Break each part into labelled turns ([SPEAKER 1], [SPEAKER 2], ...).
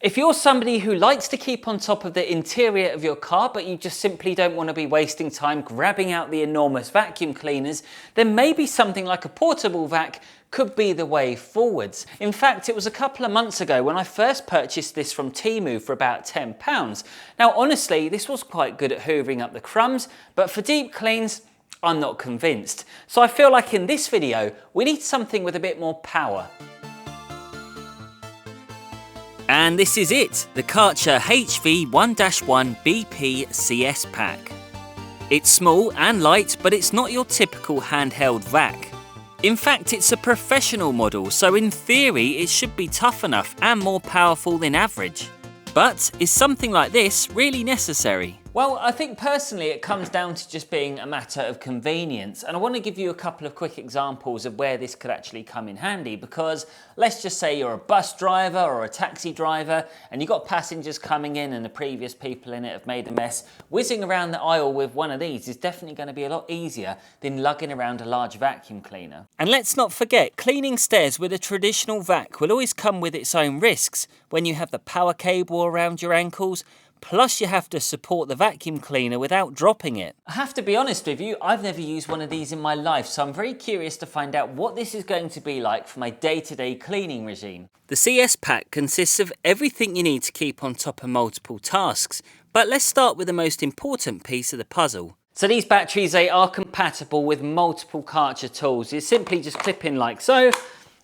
[SPEAKER 1] If you're somebody who likes to keep on top of the interior of your car, but you just simply don't want to be wasting time grabbing out the enormous vacuum cleaners, then maybe something like a portable vac could be the way forwards. In fact, it was a couple of months ago when I first purchased this from Temu for about £10. Now, honestly, this was quite good at hoovering up the crumbs, but for deep cleans, I'm not convinced. So I feel like in this video, we need something with a bit more power. And this is it, the Karcher HV1-1 BP CS pack. It's small and light, but it's not your typical handheld vac. In fact, it's a professional model, so in theory it should be tough enough and more powerful than average. But is something like this really necessary? Well, I think personally it comes down to just being a matter of convenience, and I want to give you a couple of quick examples of where this could actually come in handy, because let's just say you're a bus driver or a taxi driver and you've got passengers coming in and the previous people in it have made a mess. Whizzing around the aisle with one of these is definitely going to be a lot easier than lugging around a large vacuum cleaner. And let's not forget, cleaning stairs with a traditional vac will always come with its own risks when you have the power cable around your ankles. Plus you have to support the vacuum cleaner without dropping it. I have to be honest with you, I've never used one of these in my life, so I'm very curious to find out what this is going to be like for my day-to-day cleaning regime. The CS pack consists of everything you need to keep on top of multiple tasks, but let's start with the most important piece of the puzzle. So these batteries, they are compatible with multiple Karcher tools. You simply just clip in like so,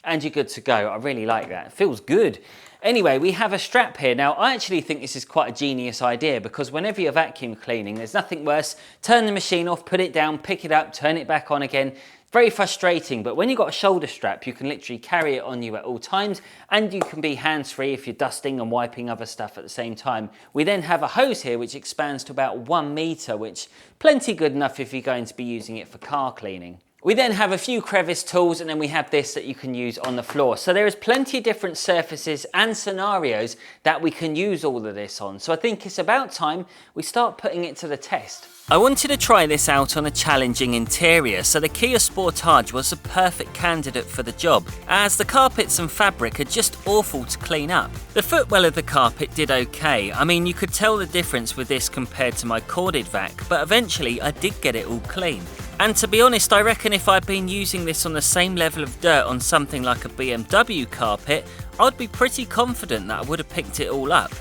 [SPEAKER 1] and you're good to go. I really like that, it feels good. Anyway, we have a strap here. Now, I actually think this is quite a genius idea, because whenever you're vacuum cleaning, there's nothing worse. Turn the machine off, put it down, pick it up, turn it back on again. It's very frustrating, but when you've got a shoulder strap, you can literally carry it on you at all times, and you can be hands-free if you're dusting and wiping other stuff at the same time. We then have a hose here which expands to about 1 meter, which plenty good enough if you're going to be using it for car cleaning. We then have a few crevice tools, and then we have this that you can use on the floor. So there is plenty of different surfaces and scenarios that we can use all of this on. So I think it's about time we start putting it to the test. I wanted to try this out on a challenging interior, so the Kia Sportage was a perfect candidate for the job, as the carpets and fabric are just awful to clean up. The footwell of the carpet did okay. I mean, you could tell the difference with this compared to my corded vac, but eventually I did get it all clean. And to be honest, I reckon if I'd been using this on the same level of dirt on something like a BMW carpet, I'd be pretty confident that I would have picked it all up.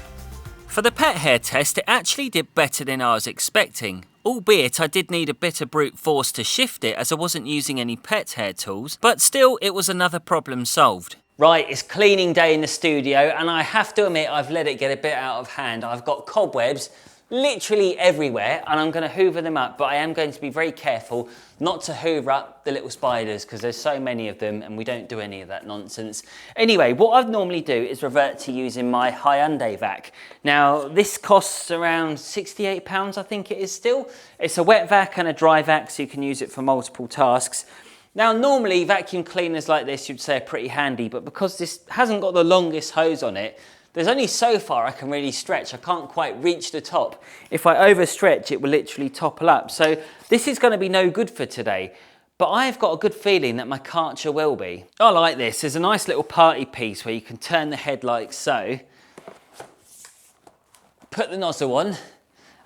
[SPEAKER 1] For the pet hair test, it actually did better than I was expecting, albeit I did need a bit of brute force to shift it as I wasn't using any pet hair tools, but still it was another problem solved. Right, it's cleaning day in the studio, and I have to admit I've let it get a bit out of hand. I've got cobwebs literally everywhere, and I'm going to hoover them up, but I am going to be very careful not to hoover up the little spiders, because there's so many of them and we don't do any of that nonsense. Anyway, what I'd normally do is revert to using my Hyundai vac. Now, this costs around £68, I think it is still. It's a wet vac and a dry vac, so you can use it for multiple tasks. Now, normally vacuum cleaners like this you'd say are pretty handy, but because this hasn't got the longest hose on it, there's only so far I can really stretch. I can't quite reach the top. If I overstretch, it will literally topple up. So this is going to be no good for today, but I've got a good feeling that my Karcher will be. I like this. There's a nice little party piece where you can turn the head like so, put the nozzle on,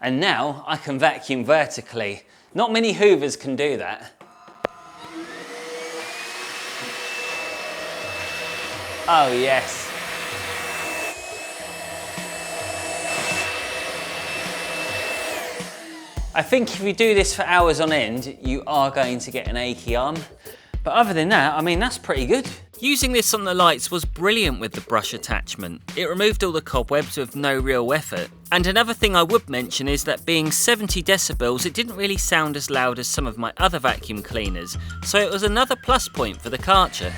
[SPEAKER 1] and now I can vacuum vertically. Not many hoovers can do that. Oh yes. I think if you do this for hours on end, you are going to get an achy arm. But other than that, I mean, that's pretty good. Using this on the lights was brilliant with the brush attachment. It removed all the cobwebs with no real effort. And another thing I would mention is that being 70 decibels, it didn't really sound as loud as some of my other vacuum cleaners. So it was another plus point for the Karcher.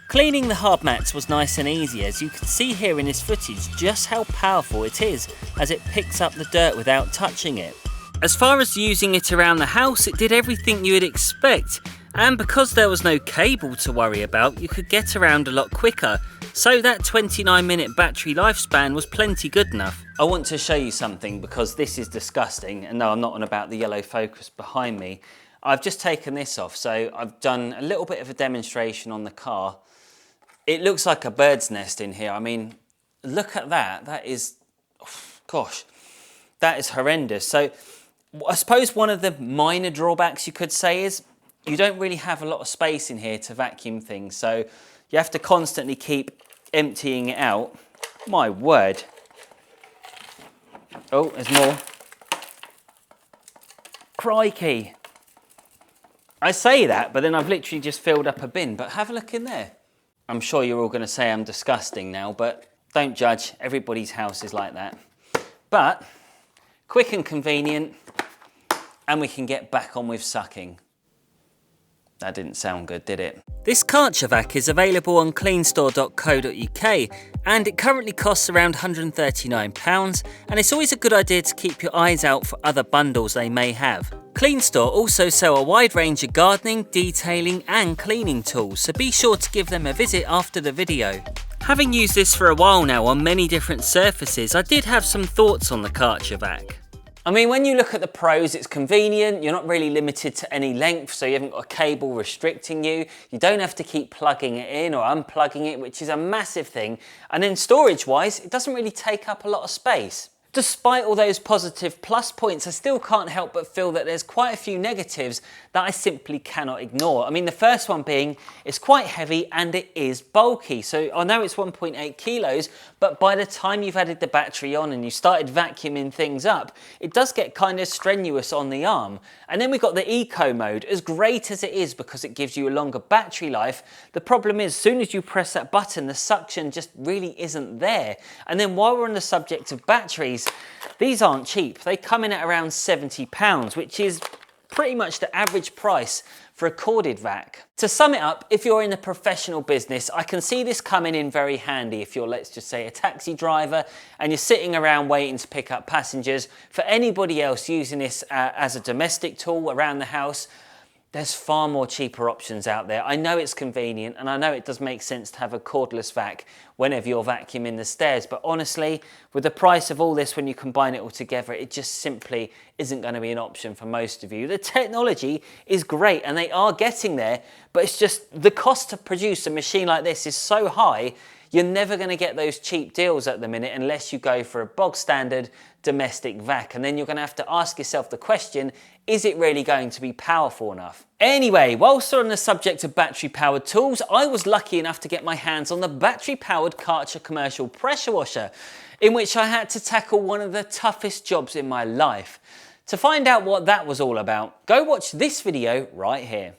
[SPEAKER 1] Cleaning the hard mats was nice and easy, as you can see here in this footage just how powerful it is as it picks up the dirt without touching it. As far as using it around the house, it did everything you would expect, and because there was no cable to worry about, you could get around a lot quicker, so that 29-minute battery lifespan was plenty good enough. I want to show you something because this is disgusting, and no, I'm not on about the yellow focus behind me. I've just taken this off, so I've done a little bit of a demonstration on the car. It looks like a bird's nest in here. I mean, look at that. That is, gosh, that is horrendous. So I suppose one of the minor drawbacks you could say is you don't really have a lot of space in here to vacuum things. So you have to constantly keep emptying it out. My word. Oh, there's more. Crikey. I say that, but then I've literally just filled up a bin. But have a look in there. I'm sure you're all going to say I'm disgusting now, but don't judge. Everybody's house is like that. But quick and convenient, and we can get back on with sucking. That didn't sound good, did it? This Karcher Vac is available on cleanstore.co.uk and it currently costs around £139, and it's always a good idea to keep your eyes out for other bundles they may have. Cleanstore also sell a wide range of gardening, detailing and cleaning tools, so be sure to give them a visit after the video. Having used this for a while now on many different surfaces, I did have some thoughts on the Karcher Vac. I mean, when you look at the pros, it's convenient. You're not really limited to any length, so you haven't got a cable restricting you. You don't have to keep plugging it in or unplugging it, which is a massive thing. And then storage-wise, it doesn't really take up a lot of space. Despite all those positive plus points, I still can't help but feel that there's quite a few negatives that I simply cannot ignore. I mean, the first one being it's quite heavy and it is bulky. So I know it's 1.8 kilos, but by the time you've added the battery on and you started vacuuming things up, it does get kind of strenuous on the arm. And then we've got the eco mode. As great as it is because it gives you a longer battery life, the problem is as soon as you press that button, the suction just really isn't there. And then while we're on the subject of batteries, these aren't cheap. They come in at around £70, which is pretty much the average price for a corded vac. To sum it up, if you're in a professional business, I can see this coming in very handy if you're, let's just say, a taxi driver and you're sitting around waiting to pick up passengers. For anybody else using this as a domestic tool around the house, there's far more cheaper options out there. I know it's convenient and I know it does make sense to have a cordless vac whenever you're vacuuming the stairs, but honestly, with the price of all this, when you combine it all together, it just simply isn't going to be an option for most of you. The technology is great and they are getting there, but it's just the cost to produce a machine like this is so high, you're never going to get those cheap deals at the minute unless you go for a bog standard domestic vac, and then you're going to have to ask yourself the question, is it really going to be powerful enough? Anyway, whilst we're on the subject of battery powered tools, I was lucky enough to get my hands on the battery powered Karcher commercial pressure washer, in which I had to tackle one of the toughest jobs in my life. To find out what that was all about, go watch this video right here.